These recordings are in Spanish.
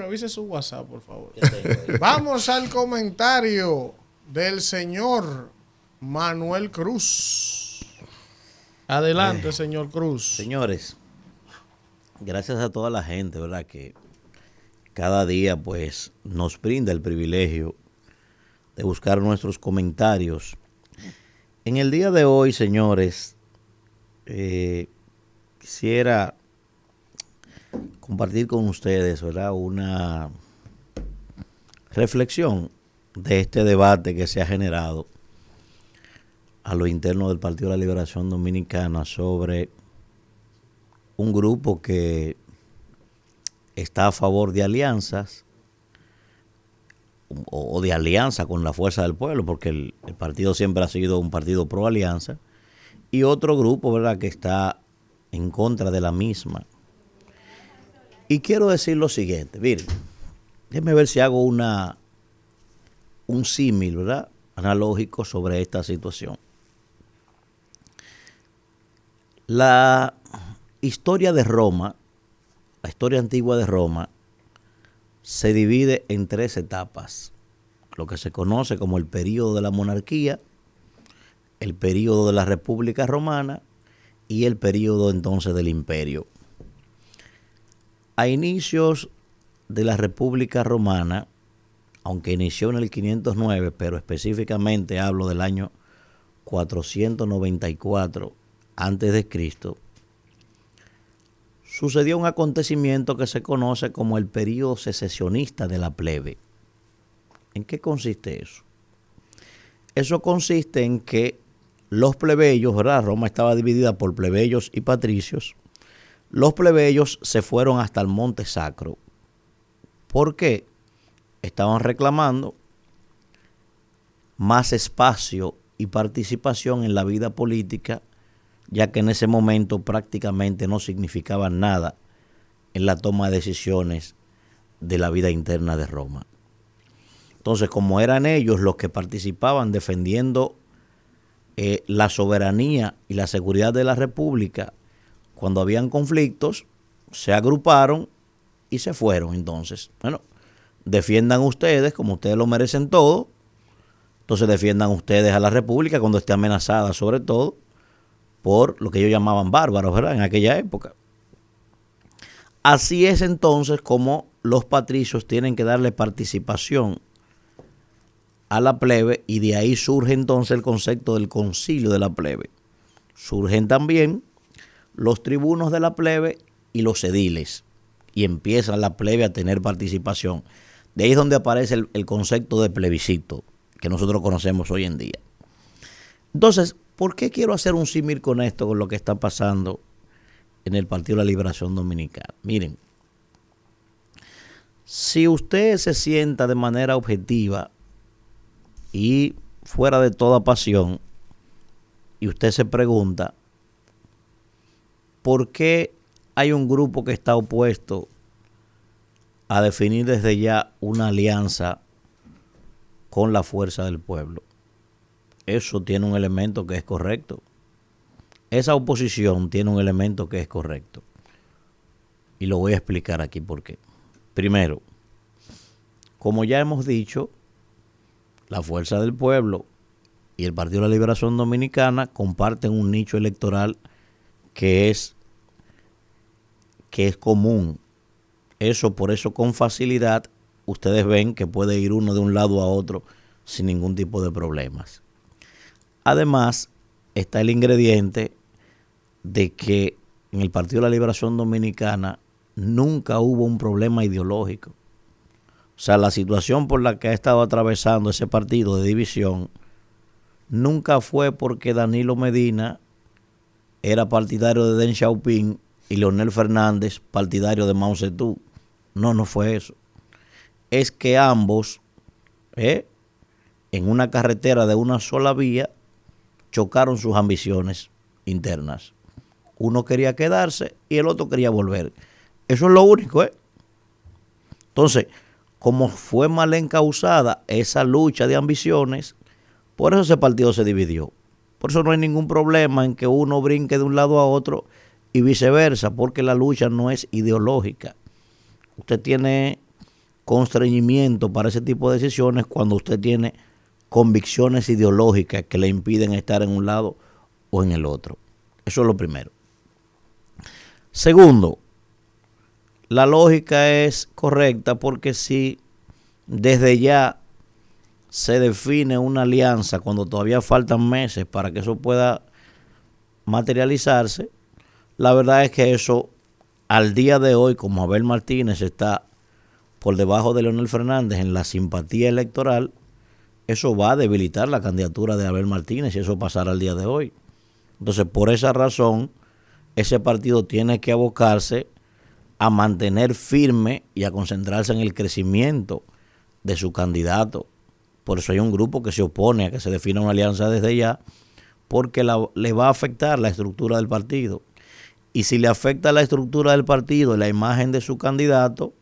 revise su WhatsApp, por favor. ¿Qué tengo ahí? Vamos al comentario del señor Manuel Cruz. Adelante, señor Cruz. Señores, gracias a toda la gente, ¿verdad? Que cada día pues nos brinda el privilegio de buscar nuestros comentarios. En el día de hoy, señores, quisiera compartir con ustedes, ¿verdad? Una reflexión de este debate que se ha generado a lo interno del Partido de la Liberación Dominicana sobre un grupo que está a favor de alianzas o de alianza con la fuerza del pueblo, porque el partido siempre ha sido un partido pro alianza, y otro grupo, ¿verdad?, que está en contra de la misma. Y quiero decir lo siguiente, miren, déjenme ver si hago un símil, ¿verdad?, analógico sobre esta situación. La historia de Roma, la historia antigua de Roma, se divide en 3 etapas. Lo que se conoce como el período de la monarquía, el período de la República Romana y el período entonces del imperio. A inicios de la República Romana, aunque inició en el 509, pero específicamente hablo del año 494 antes de Cristo, sucedió un acontecimiento que se conoce como el período secesionista de la plebe. ¿En qué consiste eso? Eso consiste en que los plebeyos, ¿verdad? Roma estaba dividida por plebeyos y patricios. Los plebeyos se fueron hasta el Monte Sacro. ¿Por qué? Estaban reclamando más espacio y participación en la vida política, ya que en ese momento prácticamente no significaba nada en la toma de decisiones de la vida interna de Roma. Entonces, como eran ellos los que participaban defendiendo la soberanía y la seguridad de la República, cuando habían conflictos, se agruparon y se fueron. Entonces, bueno, defiendan ustedes como ustedes lo merecen todo. Entonces defiendan ustedes a la República cuando esté amenazada, sobre todo por lo que ellos llamaban bárbaros, ¿verdad?, en aquella época. Así es entonces como los patricios tienen que darle participación a la plebe, y de ahí surge entonces el concepto del concilio de la plebe. Surgen también los tribunos de la plebe y los ediles, y empieza la plebe a tener participación. De ahí es donde aparece el concepto de plebiscito que nosotros conocemos hoy en día. Entonces, ¿por qué quiero hacer un símil con esto, con lo que está pasando en el Partido de la Liberación Dominicana? Miren, si usted se sienta de manera objetiva y fuera de toda pasión, y usted se pregunta, ¿por qué hay un grupo que está opuesto a definir desde ya una alianza con la fuerza del pueblo? Eso tiene un elemento que es correcto. Esa oposición tiene un elemento que es correcto. Y lo voy a explicar aquí por qué. Primero, como ya hemos dicho, la fuerza del pueblo y el Partido de la Liberación Dominicana comparten un nicho electoral que es común. Por eso con facilidad ustedes ven que puede ir uno de un lado a otro sin ningún tipo de problemas. Además, está el ingrediente de que en el Partido de la Liberación Dominicana nunca hubo un problema ideológico. O sea, la situación por la que ha estado atravesando ese partido de división nunca fue porque Danilo Medina era partidario de Deng Xiaoping y Leonel Fernández partidario de Mao Zedong. No fue eso. Es que ambos, en una carretera de una sola vía, chocaron sus ambiciones internas. Uno quería quedarse y el otro quería volver. Eso es lo único, Entonces, como fue mal encausada esa lucha de ambiciones, por eso ese partido se dividió. Por eso no hay ningún problema en que uno brinque de un lado a otro y viceversa, porque la lucha no es ideológica. Usted tiene constreñimiento para ese tipo de decisiones cuando usted tiene convicciones ideológicas que le impiden estar en un lado o en el otro. Eso es lo primero. Segundo, la lógica es correcta porque si desde ya se define una alianza cuando todavía faltan meses para que eso pueda materializarse, la verdad es que eso al día de hoy, como Abel Martínez está por debajo de Leonel Fernández en la simpatía electoral, eso va a debilitar la candidatura de Abel Martínez si eso pasara al día de hoy. Entonces, por esa razón, ese partido tiene que abocarse a mantener firme y a concentrarse en el crecimiento de su candidato. Por eso hay un grupo que se opone a que se defina una alianza desde ya, porque le va a afectar la estructura del partido. Y si le afecta la estructura del partido y la imagen de su candidato,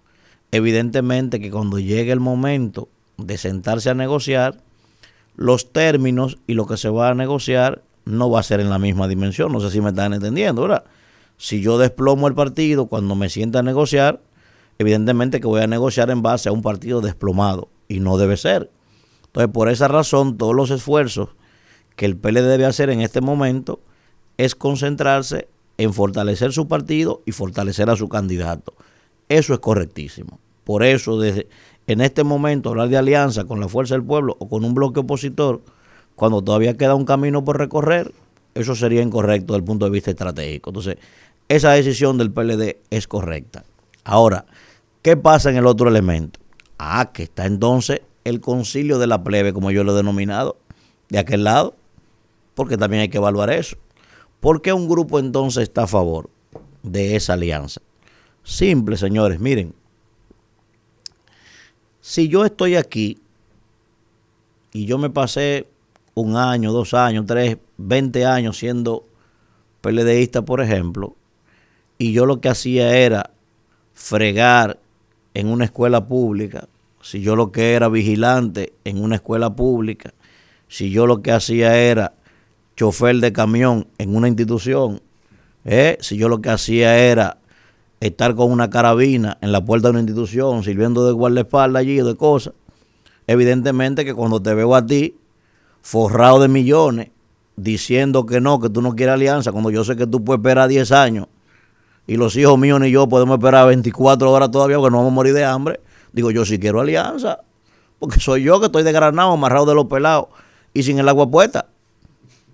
evidentemente que cuando llegue el momento de sentarse a negociar, los términos y lo que se va a negociar no va a ser en la misma dimensión. No sé si me están entendiendo, ¿verdad? Si yo desplomo el partido cuando me sienta a negociar, evidentemente que voy a negociar en base a un partido desplomado y no debe ser. Entonces, por esa razón, todos los esfuerzos que el PLD debe hacer en este momento es concentrarse en fortalecer su partido y fortalecer a su candidato. Eso es correctísimo. Por eso, desde en este momento, hablar de alianza con la Fuerza del Pueblo o con un bloque opositor, cuando todavía queda un camino por recorrer, eso sería incorrecto desde el punto de vista estratégico. Entonces, esa decisión del PLD es correcta. Ahora, ¿qué pasa en el otro elemento? Que está entonces el concilio de la plebe, como yo lo he denominado, de aquel lado, porque también hay que evaluar eso. ¿Por qué un grupo entonces está a favor de esa alianza? Simple, señores, miren. Si yo estoy aquí y yo me pasé 1 año, 2 años, 3, 20 años siendo PLDista, por ejemplo, y yo lo que hacía era fregar en una escuela pública, si yo lo que era vigilante en una escuela pública, si yo lo que hacía era chofer de camión en una institución, si yo lo que hacía era estar con una carabina en la puerta de una institución, sirviendo de guardaespaldas allí o de cosas, evidentemente que cuando te veo a ti, forrado de millones, diciendo que no, que tú no quieres alianza, cuando yo sé que tú puedes esperar 10 años, y los hijos míos ni yo podemos esperar 24 horas todavía porque no vamos a morir de hambre, digo yo sí quiero alianza, porque soy yo que estoy desgranado, amarrado de los pelados y sin el agua puesta.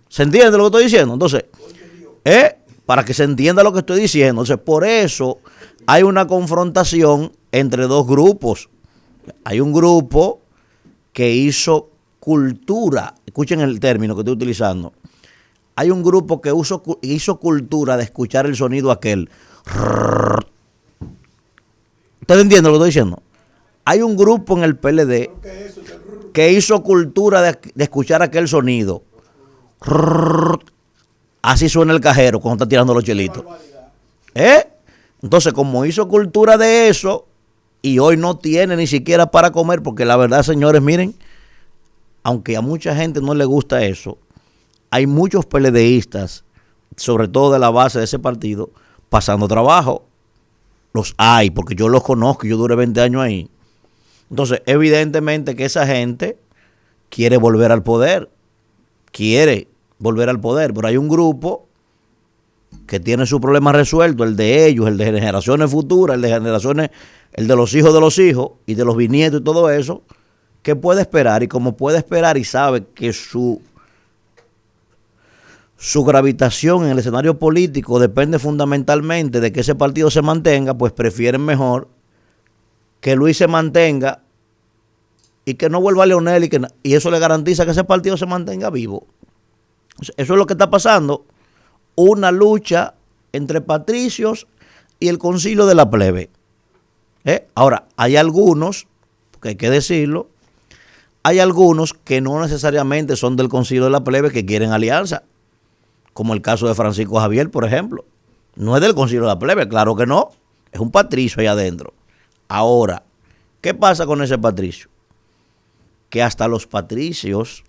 ¿Se entiende lo que estoy diciendo? Entonces, para que se entienda lo que estoy diciendo. Entonces, por eso hay una confrontación entre dos grupos. Hay un grupo que hizo cultura, escuchen el término que estoy utilizando. Hay un grupo que hizo cultura de escuchar el sonido aquel. ¿Ustedes entienden lo que estoy diciendo? Hay un grupo en el PLD que hizo cultura de escuchar aquel sonido. Así suena el cajero cuando está tirando los chelitos. Entonces, como hizo cultura de eso, y hoy no tiene ni siquiera para comer, porque la verdad, señores, miren, aunque a mucha gente no le gusta eso, hay muchos PLDistas, sobre todo de la base de ese partido, pasando trabajo. Los hay, porque yo los conozco, yo duré 20 años ahí. Entonces, evidentemente que esa gente quiere volver al poder, pero hay un grupo que tiene su problema resuelto, el de ellos, el de generaciones futuras, el de los hijos y de los bisnietos y todo eso, que puede esperar, y como puede esperar y sabe que su gravitación en el escenario político depende fundamentalmente de que ese partido se mantenga, pues prefieren mejor que Luis se mantenga y que no vuelva a Leonel y eso le garantiza que ese partido se mantenga vivo. Eso es lo que está pasando, una lucha entre patricios y el concilio de la plebe. Ahora, hay algunos, porque hay que decirlo, hay algunos que no necesariamente son del concilio de la plebe que quieren alianza, como el caso de Francisco Javier, por ejemplo. No es del concilio de la plebe, claro que no, es un patricio ahí adentro. Ahora, ¿qué pasa con ese patricio? Que hasta los patricios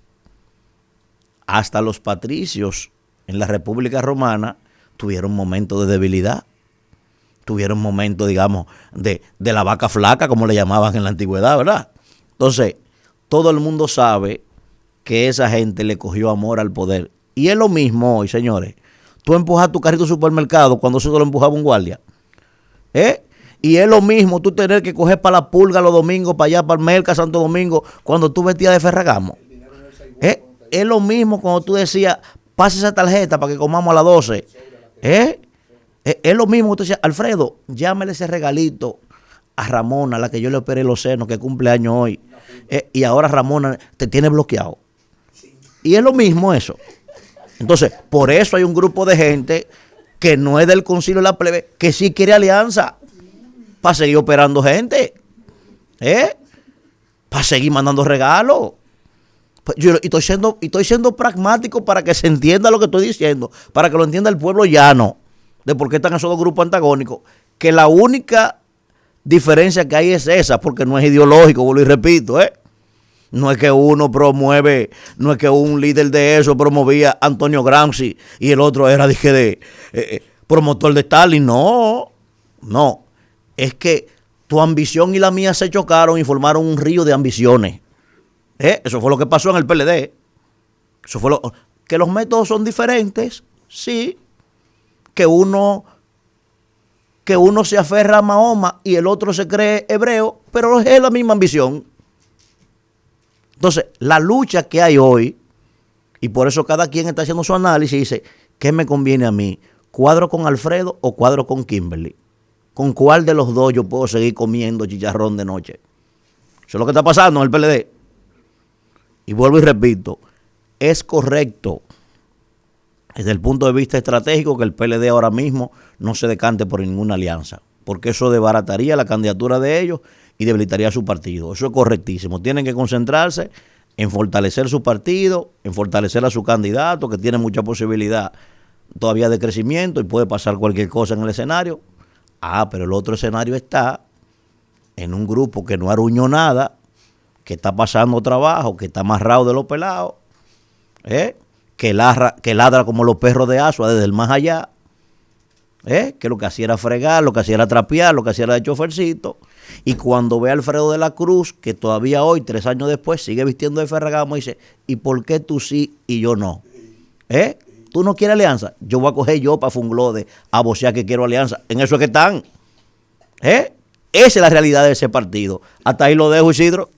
en la República Romana tuvieron momentos de debilidad. tuvieron momentos, digamos, de la vaca flaca, como le llamaban en la antigüedad, ¿verdad? Entonces, todo el mundo sabe que esa gente le cogió amor al poder. Y es lo mismo hoy, señores. Tú empujas tu carrito al supermercado cuando eso te lo empujaba un guardia. Y es lo mismo tú tener que coger para la pulga los domingos, para allá, para el Merca, Santo Domingo, cuando tú vestías de Ferragamo. Es lo mismo cuando tú decías, pase esa tarjeta para que comamos a las 12. Es lo mismo que tú decías, Alfredo, llámele ese regalito a Ramona, la que yo le operé los senos, que cumple años hoy. Y ahora Ramona te tiene bloqueado. Y es lo mismo eso. Entonces, por eso hay un grupo de gente que no es del concilio de la plebe, que sí quiere alianza para seguir operando gente, para seguir mandando regalos. Yo estoy siendo pragmático para que se entienda lo que estoy diciendo, para que lo entienda el pueblo llano, de por qué están esos dos grupos antagónicos, que la única diferencia que hay es esa, porque no es ideológico, vuelvo y repito, No es que uno promueve, no es que un líder de eso promovía a Antonio Gramsci y el otro era promotor de Stalin. No. Es que tu ambición y la mía se chocaron y formaron un río de ambiciones. Eso fue lo que pasó en el PLD. Que los métodos son diferentes, sí. Que uno se aferra a Mahoma y el otro se cree hebreo, pero es la misma ambición. Entonces, la lucha que hay hoy, y por eso cada quien está haciendo su análisis y dice, ¿qué me conviene a mí? ¿Cuadro con Alfredo o cuadro con Kimberly? ¿Con cuál de los dos yo puedo seguir comiendo chicharrón de noche? Eso es lo que está pasando en el PLD. Y vuelvo y repito, es correcto desde el punto de vista estratégico que el PLD ahora mismo no se decante por ninguna alianza, porque eso desbarataría la candidatura de ellos y debilitaría su partido. Eso es correctísimo. Tienen que concentrarse en fortalecer su partido, en fortalecer a su candidato, que tiene mucha posibilidad todavía de crecimiento y puede pasar cualquier cosa en el escenario. Pero el otro escenario está en un grupo que no arruñó nada, que está pasando trabajo, que está amarrado de los pelados, que ladra como los perros de Asua desde el más allá, que lo que hacía era fregar, lo que hacía era trapear, lo que hacía era de chofercito. Y cuando ve a Alfredo de la Cruz, que todavía hoy, 3 años después, sigue vistiendo de Ferragamo, dice, ¿y por qué tú sí y yo no? ¿Tú no quieres alianza? Yo voy a coger yo para Funglode a vocear que quiero alianza. En eso es que están. Esa es la realidad de ese partido. Hasta ahí lo dejo, Isidro.